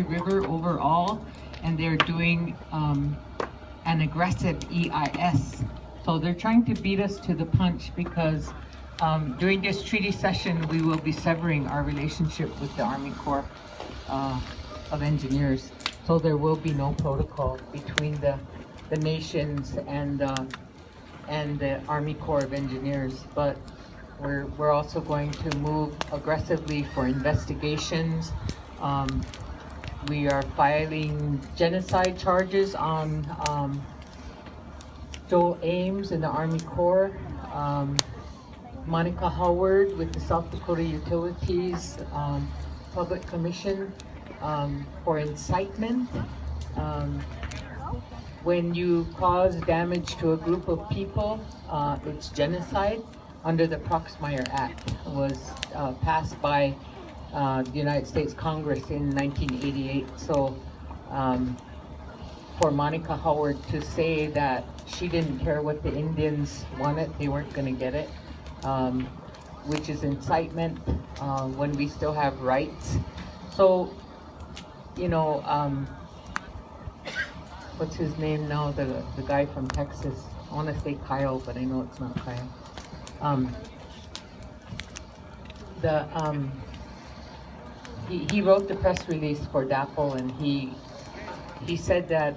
River overall, and they're doing an aggressive EIS. So they're trying to beat us to the punch because during this treaty session, we will be severing our relationship with the Army Corps of Engineers. So there will be no protocol between the nations and the Army Corps of Engineers. But we're also going to move aggressively for investigations. We are filing genocide charges on Joel Ames in the Army Corps, Monica Howard with the South Dakota Utilities Public Commission for incitement. When you cause damage to a group of people, it's genocide under the Proxmire Act. It was passed by the United States Congress in 1988. So for Monica Howard to say that she didn't care what the Indians wanted, they weren't going to get it, which is incitement when we still have rights. So, you know, what's his name now, the guy from Texas? I want to say Kyle, but I know it's not Kyle. He wrote the press release for DAPL, and he said that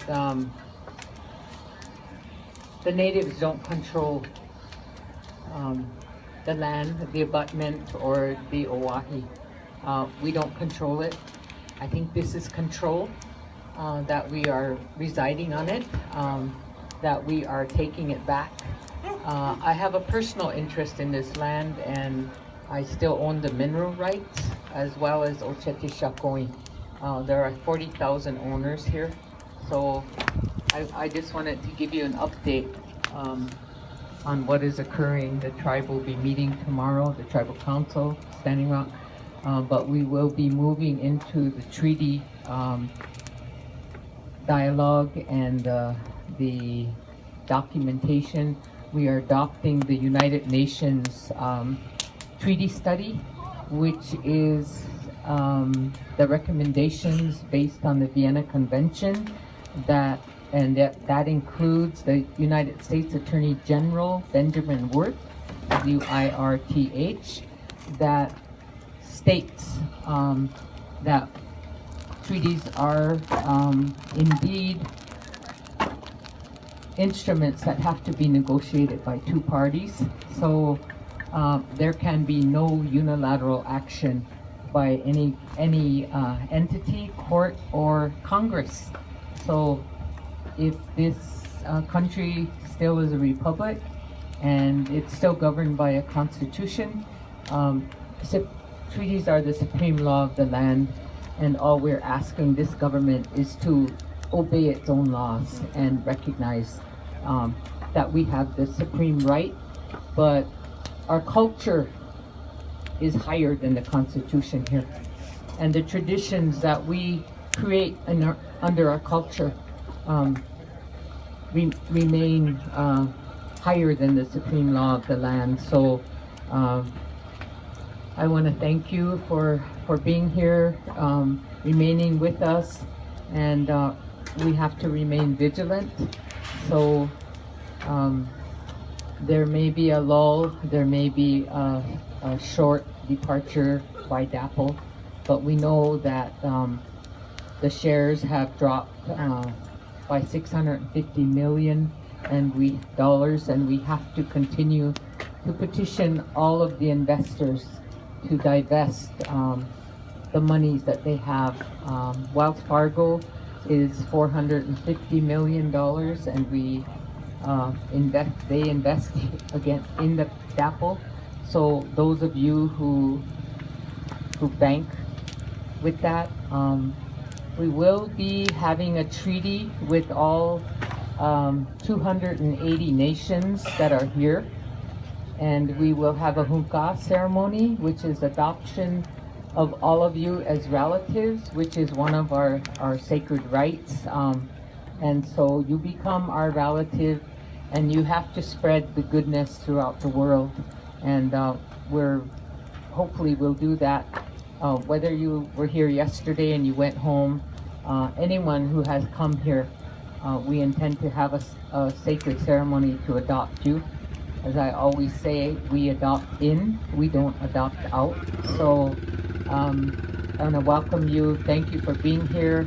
the natives don't control the land, the abutment, or the Oahe. We don't control it. I think this is control, that we are residing on it, that we are taking it back. I have a personal interest in this land, and I still own the mineral rights as well as Ocheti Shakoi. There are 40,000 owners here. So I just wanted to give you an update on what is occurring. The tribe will be meeting tomorrow, the Tribal Council, Standing Rock, but we will be moving into the treaty dialogue and the documentation. We are adopting the United Nations treaty study, which is the recommendations based on the Vienna Convention, that includes the United States Attorney General Benjamin Wirth, W-I-R-T-H, that states that treaties are indeed instruments that have to be negotiated by two parties. So there can be no unilateral action by any entity, court, or Congress. So if this country still is a republic and it's still governed by a constitution, treaties are the supreme law of the land, and all we're asking this government is to obey its own laws and recognize that we have the supreme right, but our culture is higher than the Constitution here. And the traditions that we create under our culture remain higher than the supreme law of the land. So I want to thank you for being here, remaining with us, and we have to remain vigilant. So there may be a lull, there may be a short departure by DAPL, but we know that the shares have dropped by $650 million dollars, and we have to continue to petition all of the investors to divest the monies that they have. Wells Fargo is $450 million, and they invest again in the DAPL. So those of you who bank with that, we will be having a treaty with all 280 nations that are here, and we will have a hunka ceremony, which is adoption of all of you as relatives, which is one of our sacred rights. And so you become our relative, and you have to spread the goodness throughout the world. And hopefully we'll do that. Whether you were here yesterday and you went home anyone who has come here, we intend to have a sacred ceremony to adopt you. As I always say, we adopt in, we don't adopt out. So I want to welcome you. Thank you for being here.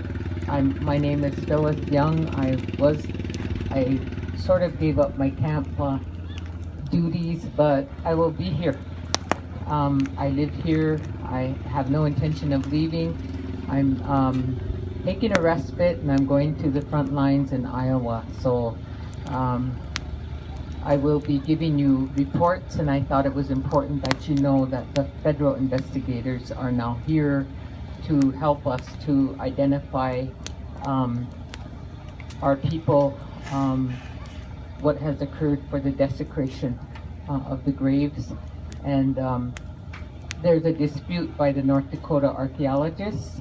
My name is Phyllis Young. I sort of gave up my camp duties, but I will be here. I live here. I have no intention of leaving. I'm taking a respite, and I'm going to the front lines in Iowa. So I will be giving you reports, and I thought it was important that you know that the federal investigators are now here to help us to identify our people, what has occurred for the desecration of the graves. And there's a dispute by the North Dakota archaeologists,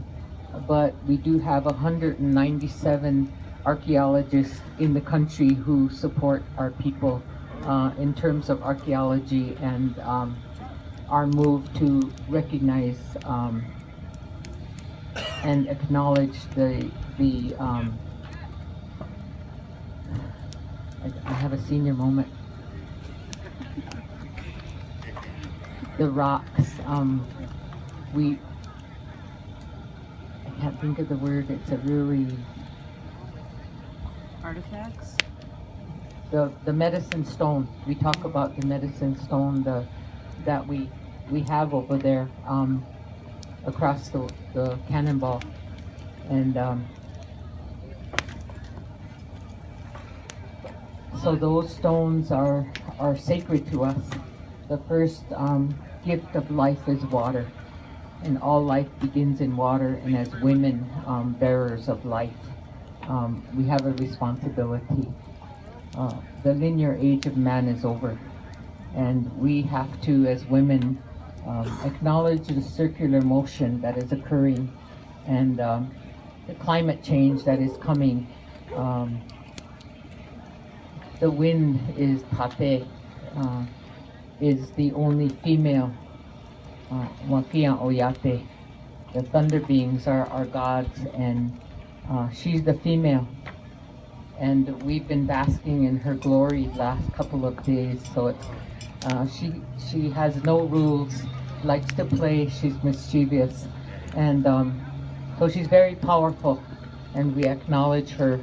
but we do have 197 archaeologists in the country who support our people in terms of archaeology and our move to recognize and acknowledge I have a senior moment. The rocks, I can't think of the word, it's a really... Artifacts? The medicine stone. We talk about the medicine stone that we have over there across the cannonball. And so those stones are sacred to us. The first gift of life is water, and all life begins in water, and as women, bearers of life, we have a responsibility. The linear age of man is over, and we have to, as women, acknowledge the circular motion that is occurring and the climate change that is coming. The wind is Tate, is the only female, Wakia Oyate. The thunder beings are our gods, and she's the female. And we've been basking in her glory last couple of days. So it's, she has no rules, likes to play, she's mischievous. And so she's very powerful, and we acknowledge her.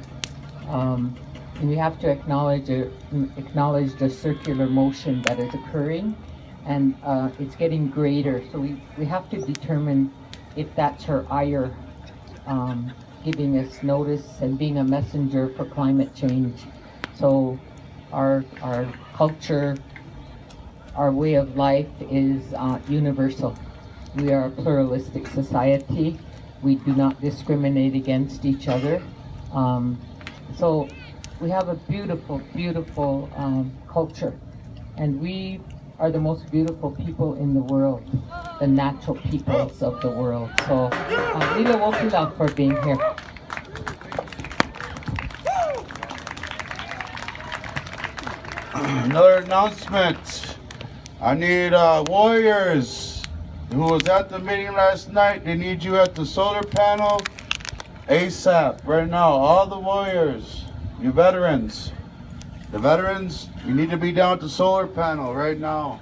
And we have to acknowledge the circular motion that is occurring, and it's getting greater. So we have to determine if that's her ire, giving us notice and being a messenger for climate change. So our culture, our way of life is universal. We are a pluralistic society. We do not discriminate against each other. So we have a beautiful, beautiful culture, and we are the most beautiful people in the world, the natural peoples of the world. So, Lila Wopila for being here. Another announcement. I need warriors who was at the meeting last night. They need you at the solar panel ASAP, right now. All the warriors, you veterans. The veterans, you need to be down at the solar panel right now.